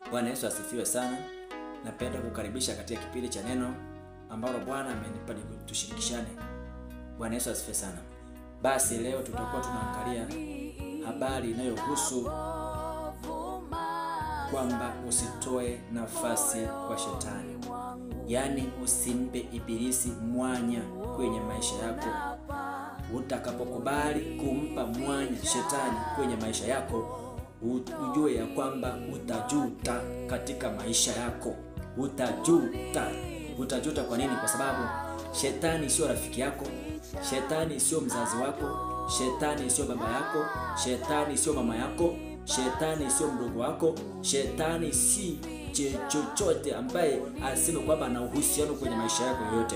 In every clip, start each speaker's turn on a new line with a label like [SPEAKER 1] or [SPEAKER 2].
[SPEAKER 1] Bwana Yesu asifiwe sana. Napenda kukaribisha katika kipindi cha neno ambalo Bwana amenipa tushirikishane. Bwana Yesu asifiwe sana. Basi leo tutakuwa tunaangalia habari inayohusu kwamba usitoe nafasi kwa shetani. Yaani usimpe ibilisi mwanya kwenye maisha yako. Utakapokubali kumpa mwanya shetani kwenye maisha yako, ujue ya kwamba utajuta katika maisha yako. Utajuta kwa nini? Kwa sababu shetani sio rafiki yako, shetani sio mzazi wako, shetani sio baba yako, shetani sio mama yako, shetani sio mdogo wako, shetani si chochote ambaye aseme kwamba ana uhusiano kwenye maisha yako yote.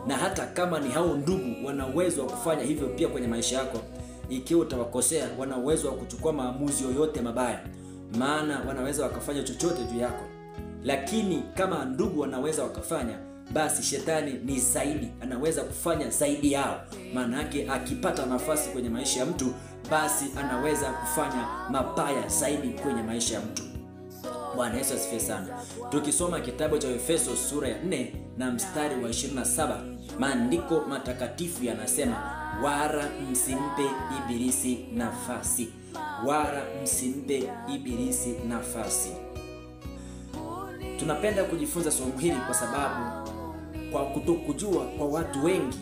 [SPEAKER 1] Na hata kama ni hao ndugu, wana uwezo wa kufanya hivyo pia kwenye maisha yako. Ikiwa utawakosea, wana uwezo wa kuchukua maamuzi yoyote mabaya, maana wanaweza wakafanya chochote juu yako. Lakini kama ndugu wanaweza wakafanya, basi shetani ni zaidi, anaweza kufanya zaidi yao. Maana yake akipata nafasi kwenye maisha ya mtu, basi anaweza kufanya mabaya zaidi kwenye maisha ya mtu. Bwana Yesu asifiwe sana. Tukisoma kitabu cha Efeso sura ya 4 na mstari wa 27, maandiko matakatifu yanasema, wala msimpe ibilisi nafasi. Wala msimpe ibilisi nafasi. Tunapenda kujifunza somo hili kwa sababu kwa kutokujua kwa watu wengi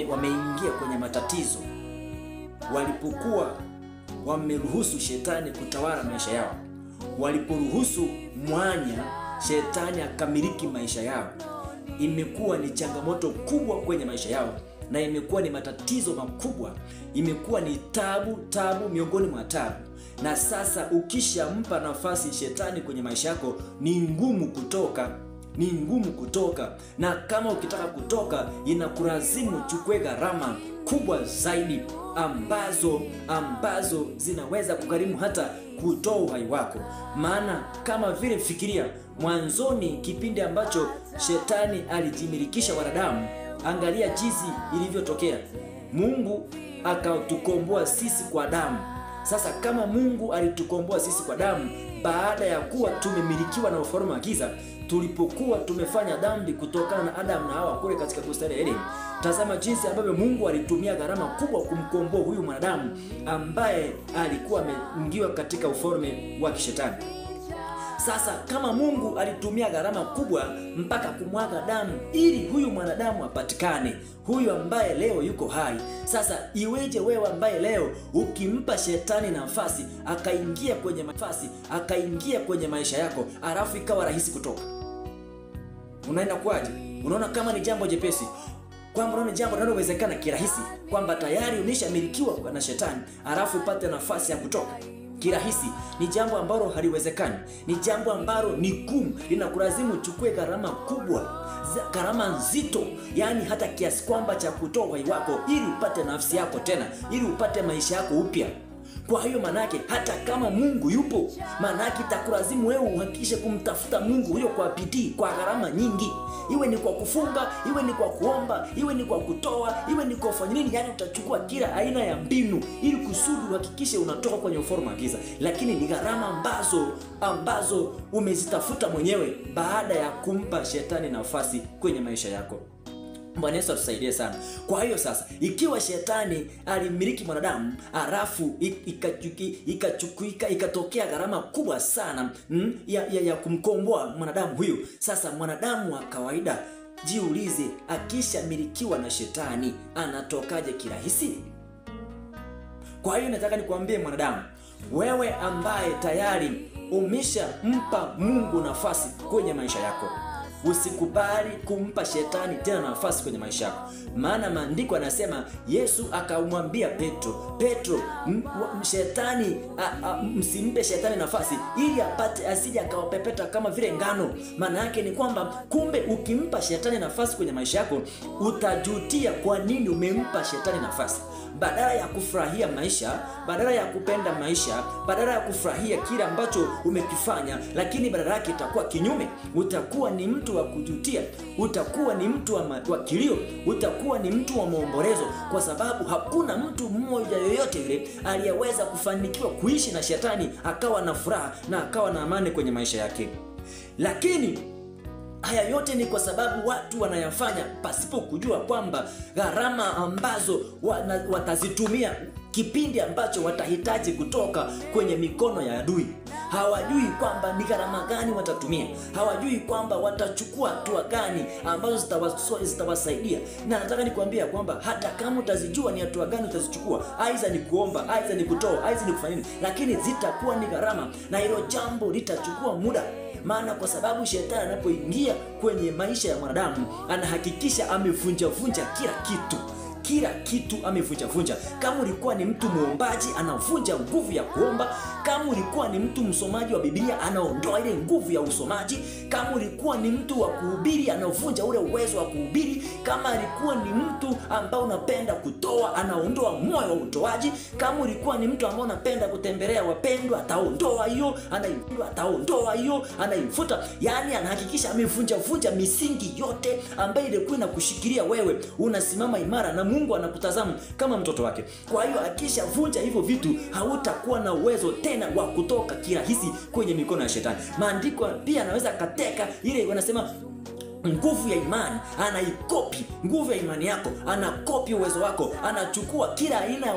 [SPEAKER 1] wameingia kwenye matatizo walipokuwa wameruhusu shetani kutawala maisha yao. Waliporuhusu mwanya shetani akamiliki maisha yao, imekuwa ni changamoto kubwa kwenye maisha yao, na imekuwa ni matatizo makubwa, imekuwa ni tabu miongoni mwa tabu. Na sasa ukishampa nafasi shetani kwenye maisha yako, ni ngumu kutoka. Na kama ukitaka kutoka, inakulazimu chukue gharama kubwa zaidi ambazo zinaweza kugharimu hata kutoa uhai wako. Maana kama vile fikiria mwanzoni, kipindi ambacho shetani alijimilikisha wanadamu, angalia jinsi ilivyotokea. Mungu akatukomboa sisi kwa damu. Sasa kama Mungu alitukomboa sisi kwa damu, baada ya kuwa tumemilikiwa na ufalme wa giza, tulipokuwa tumefanya dhambi kutokana na Adam na Hawa kule katika bustani ya Edeni, tazama jinsi ambavyo Mungu alitumia gharama kubwa kumkomboa huyu mwanadamu ambaye alikuwa ameingiwa katika ufalme wa kishetani. Sasa kama Mungu alitumia gharama kubwa mpaka kumwaga damu ili huyu mwanadamu apatikane, huyu ambaye leo yuko hai, sasa iweje wewe ambaye leo ukimpa shetani nafasi akaingia kwenye maisha yako, alafu ikawa rahisi kutoka? Unaenda kwaje? Unaona kama ni jambo jepesi, kwamba unaona jambo linalowezekana kirahisi, kwamba tayari umeshamilikiwa na shetani alafu upate nafasi ya kutoka kirahisi? Ni jambo ambalo haliwezekani, ni jambo ambalo ni gumu, linakulazimu uchukue gharama kubwa, gharama nzito, yani hata kiasi kwamba cha kutoa uhai wako ili upate nafsi yako tena, ili upate maisha yako upya. Kwa hiyo manake hata kama Mungu yupo, manake itakulazimu wewe uhakikishe kumtafuta Mungu huyo kwa bidii, kwa gharama nyingi. Iwe ni kwa kufunga, iwe ni kwa kuomba, iwe ni kwa kutoa, iwe ni kwa kufanya nini, yani utachukua kila aina ya mbinu ili kusudi uhakikishe unatoka kwenye ufalme wa giza. Lakini ni gharama ambazo umezitafuta mwenyewe baada ya kumpa shetani nafasi kwenye maisha yako. Bwana Yesu atusaidie sana. Kwa hiyo sasa, ikiwa shetani alimiliki mwanadamu, alafu ikatokea gharama kubwa sana ya kumkomboa mwanadamu huyu, sasa mwanadamu wa kawaida, jiulize, akishamilikiwa na shetani anatokaje kirahisi? Kwa hiyo nataka nikwambie mwanadamu, wewe ambaye tayari umeshampa Mungu nafasi kwenye maisha yako, usikubali kumpa shetani tena nafasi kwenye maisha yako. Maana maandiko yanasema, Yesu akamwambia Petro, shetani msimpe shetani nafasi ili asije akawapepeta kama vile ngano. Maana yake ni kwamba kumbe ukimpa shetani nafasi kwenye maisha yako, utajutia kwa nini umempa shetani nafasi. Badala ya kufurahia maisha, badala ya kupenda maisha, badala ya kufurahia kile ambacho umekifanya, lakini badala yake itakuwa kinyume. Utakuwa ni mtu mtu wa kujutia, utakuwa ni mtu wa kilio, utakuwa ni mtu wa maombolezo, kwa sababu hakuna mtu mmoja yoyote yule aliyeweza kufanikiwa kuishi na shetani akawa na furaha na akawa na amani kwenye maisha yake. Lakini haya yote ni kwa sababu watu wanayafanya pasipo kujua kwamba gharama ambazo watazitumia kipindi ambacho watahitaji kutoka kwenye mikono ya adui. Hawajui kwamba ni gharama gani watatumia, hawajui kwamba watachukua hatua gani ambazo zitawasaidia. Na nataka nikwambia kwamba hata kama utazijua ni hatua gani utazichukua, aidha ni kuomba, aidha ni kutoa, aidha ni kufanya nini, lakini zitakuwa ni gharama, na hilo jambo litachukua muda. Maana kwa sababu shetani anapoingia kwenye maisha ya mwanadamu, anahakikisha amevunja kila kitu amevunja. Kama ulikuwa ni mtu muombaji, anavunja nguvu ya kuomba. Kama ulikuwa ni mtu msomaji wa Biblia, anaondoa ile nguvu ya usomaji. Kama ulikuwa ni mtu wa kuhubiri, anavunja ule uwezo wa kuhubiri. Kama alikuwa ni mtu ambao unapenda kutoa, anaondoa moyo wa utoaji. Kama ulikuwa ni mtu ambao unapenda kutembelea wapendwa, ataondoa hiyo, anaifuta. Yani anahakikisha amevunja misingi yote ambayo ilikuwa inakushikilia wewe unasimama imara na Mungu anakutazama kama mtoto wake. Kwa hiyo akishavunja hivyo vitu, hautakuwa na uwezo tena wa kutoka kirahisi kwenye mikono ya shetani. Maandiko pia anaweza kateka ile wanasema nguvu ya imani, anaikopi nguvu ya imani yako, anakopi uwezo wako, anachukua kila aina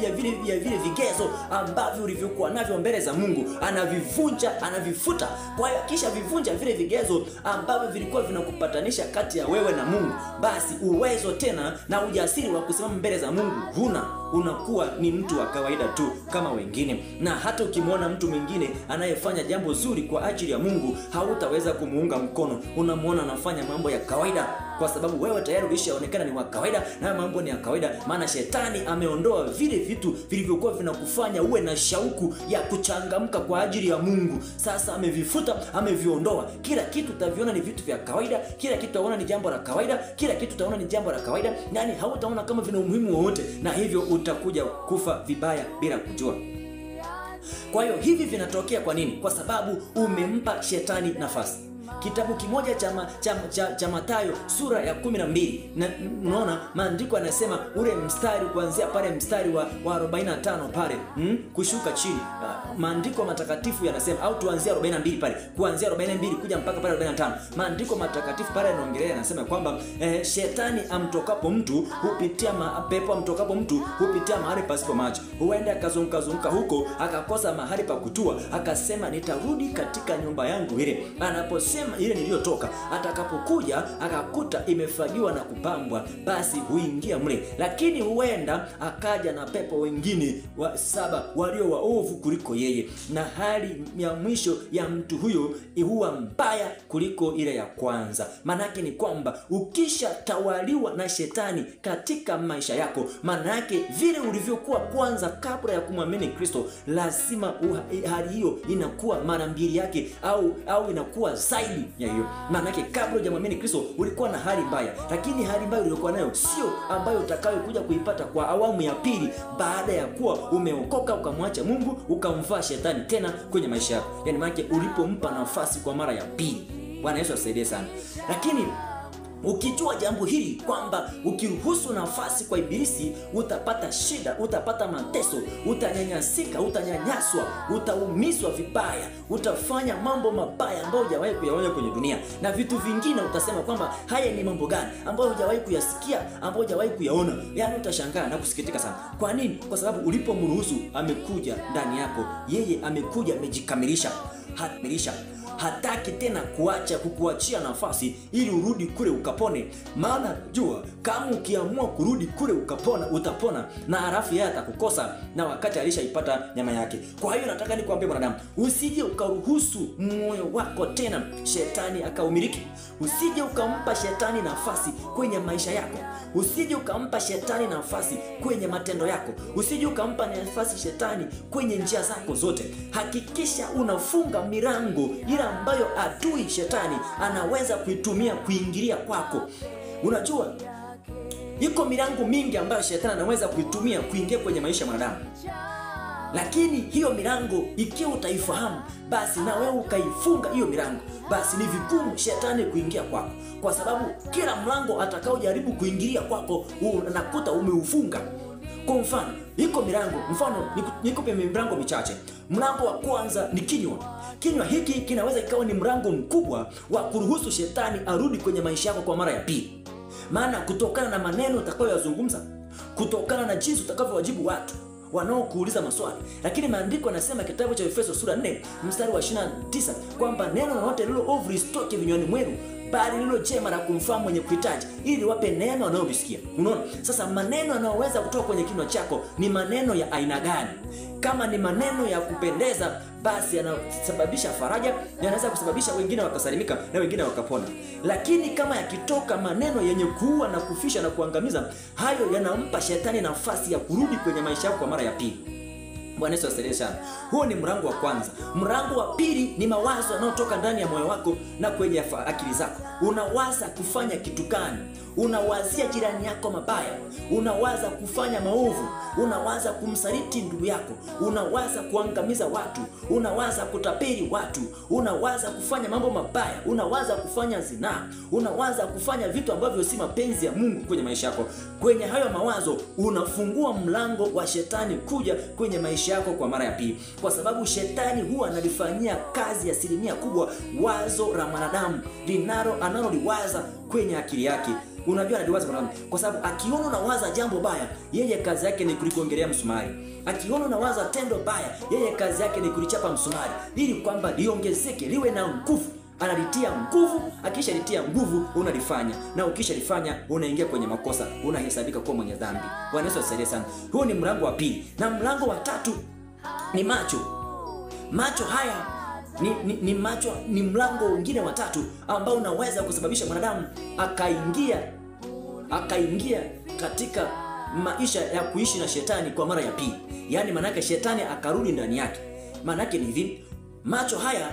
[SPEAKER 1] ya vile vigezo ambavyo ulivyokuwa navyo mbele za Mungu, anavivunja, anavifuta. Kwa hiyo kisha vivunja vile vigezo ambavyo vilikuwa vinakupatanisha kati ya wewe na Mungu, basi uwezo tena na ujasiri wa kusimama mbele za Mungu huna. Unakuwa ni mtu wa kawaida tu kama wengine. Na hata ukimwona mtu mwingine anayefanya jambo zuri kwa ajili ya Mungu, hautaweza kumuunga mkono. Unamwona anafanya mambo ya kawaida kwa sababu wewe tayari ulishaonekana ni wa kawaida, na mambo ni ya kawaida. Maana shetani ameondoa vile vitu vilivyokuwa vinakufanya uwe na shauku ya kuchangamka kwa ajili ya Mungu. Sasa amevifuta, ameviondoa. Kila kitu utaviona ni vitu vya kawaida, kila kitu utaona ni jambo la kawaida, kila kitu utaona ni jambo la kawaida. Yani hautaona kama vina umuhimu wowote, na hivyo utakuja kufa vibaya bila kujua. Kwa hiyo hivi vinatokea kwa nini? Kwa sababu umempa shetani nafasi. Kitabu kimoja cha Mathayo sura ya 12, na unaona maandiko yanasema ule mstari kuanzia pale mstari wa 45 pale kushuka chini. Maandiko matakatifu yanasema, au tuanzia 42 pale, kuanzia 42 kuja mpaka pale 45. Maandiko matakatifu pale yanaongelea, yanasema kwamba shetani amtokapo mtu hupitia pepo amtokapo mtu hupitia mahali pasipo maji, huenda akazunguka huko akakosa mahali pa kutua, akasema nitarudi katika nyumba yangu ile. Anaposema ile niliyotoka, atakapokuja akakuta imefagiwa na kupambwa, basi huingia mle. Lakini huenda akaja na pepo wengine 7 walio waovu kuliko yeye, na hali ya mwisho ya mtu huyo huwa mbaya kuliko ile ya kwanza. Manake ni kwamba ukisha tawaliwa na shetani katika maisha yako, manake vile ulivyokuwa kwanza kabla ya kumwamini Kristo, lazima hali hiyo inakuwa mara mbili yake au inakuwa zaidi ya hiyo. Manake kabla hujamwamini Kristo ulikuwa na hali mbaya, lakini hali mbaya uliyokuwa nayo sio ambayo utakayokuja kuipata kwa awamu ya pili baada ya kuwa umeokoka ukamwacha Mungu ukamvaa shetani tena kwenye maisha yako. Yani manake ulipompa nafasi kwa mara ya pili. Bwana Yesu asaidie sana. Lakini ukijua jambo hili kwamba ukiruhusu nafasi kwa ibilisi, utapata shida, utapata mateso, utanyanyasika, utanyanyaswa, utaumizwa vibaya, utafanya mambo mabaya ambayo hujawahi kuyaona kwenye dunia, na vitu vingine utasema kwamba haya ni mambo gani ambayo hujawahi kuyasikia, ambayo hujawahi kuyaona. Yani utashangaa na kusikitika sana. Kwa nini? Kwa sababu ulipomruhusu amekuja ndani yako, yeye amekuja amejikamilisha, hataki tena kukuachia nafasi ili urudi kule ukapone. Maana jua kama ukiamua kurudi kule ukapona, utapona, na halafu yeye atakukosa na wakati alishaipata nyama yake. Kwa hiyo nataka nikwambie mwanadamu, usije ukaruhusu moyo wako tena shetani akaumiliki. Usije ukampa shetani nafasi kwenye maisha yako. Usije ukampa shetani nafasi kwenye matendo yako. Usije ukampa nafasi shetani kwenye njia zako zote. Hakikisha unafunga milango ile ambayo adui shetani anaweza kuitumia kuingilia kwako. Unajua iko milango mingi ambayo shetani anaweza kuitumia kuingia kwenye maisha ya mwanadamu. Lakini hiyo milango ikiwa utaifahamu, basi na wewe ukaifunga hiyo milango, basi ni vigumu shetani kuingia kwako, kwa sababu kila mlango atakaojaribu kuingilia kwako unakuta umeufunga. Kwa mfano, iko milango, nikupe milango michache. Mlango wa kwanza ni kinywa. Kinywa hiki kinaweza ikawa ni mlango mkubwa wa kuruhusu shetani arudi kwenye maisha yako kwa mara ya pili. Maana kutokana na maneno utakayoyazungumza, kutokana na jinsi utakavyowajibu watu wanaokuuliza maswali. Lakini maandiko yanasema kitabu cha Efeso sura 4 mstari wa 29 kwamba neno lolote lilo ovu lisitoke vinywani mwenu, bali lilo jema la kumfaa mwenye kuhitaji, ili wape neno wanaolisikia. Unaona? Sasa maneno yanayoweza kutoka kwenye kinywa chako ni maneno ya aina gani? Kama ni maneno ya kupendeza, basi yanasababisha faraja, yanaweza kusababisha wengine wakasalimika na wengine wakapona. Lakini kama yakitoka maneno yenye kuua na kufisha na kuangamiza, hayo yanampa shetani nafasi ya kurudi kwenye maisha yako kwa mara ya pili. Bwana Yesu asifiwe sana. Huo ni mlango wa kwanza. Mlango wa pili ni mawazo yanayotoka ndani ya moyo wako na kwenye akili zako. Unawaza kufanya kitu gani? Unawazia jirani yako mabaya, unawaza kufanya maovu, unawaza kumsaliti ndugu yako, unawaza kuangamiza watu, unawaza kutapeli watu, unawaza kufanya mambo mabaya, unawaza kufanya zinaa, unawaza kufanya vitu ambavyo si mapenzi ya Mungu kwenye maisha yako. Kwenye hayo mawazo unafungua mlango wa shetani kuja kwenye maisha yako kwa mara ya pili, kwa sababu shetani huwa analifanyia kazi ya asilimia kubwa wazo la mwanadamu analoliwaza kwenye akili yake. Unajua analiwaza kwa sababu akiona unawaza jambo baya, yeye kazi yake ni kuligongelea msumari. Akiona unawaza tendo baya, yeye kazi yake ni kulichapa msumari, ili kwamba liongezeke, liwe na nguvu. Analitia nguvu, akishalitia nguvu unalifanya, na ukishalifanya unaingia kwenye makosa, unahesabika kuwa mwenye dhambi. Bwana Yesu asifiwe sana. Huo ni mlango wa pili. Na mlango wa tatu ni macho. Macho haya ni macho, ni mlango mwingine wa tatu ambao unaweza kusababisha mwanadamu akaingia katika maisha ya kuishi na shetani kwa mara ya pili. Yaani maana yake shetani akarudi ndani yake. Maana yake ni hivi, macho haya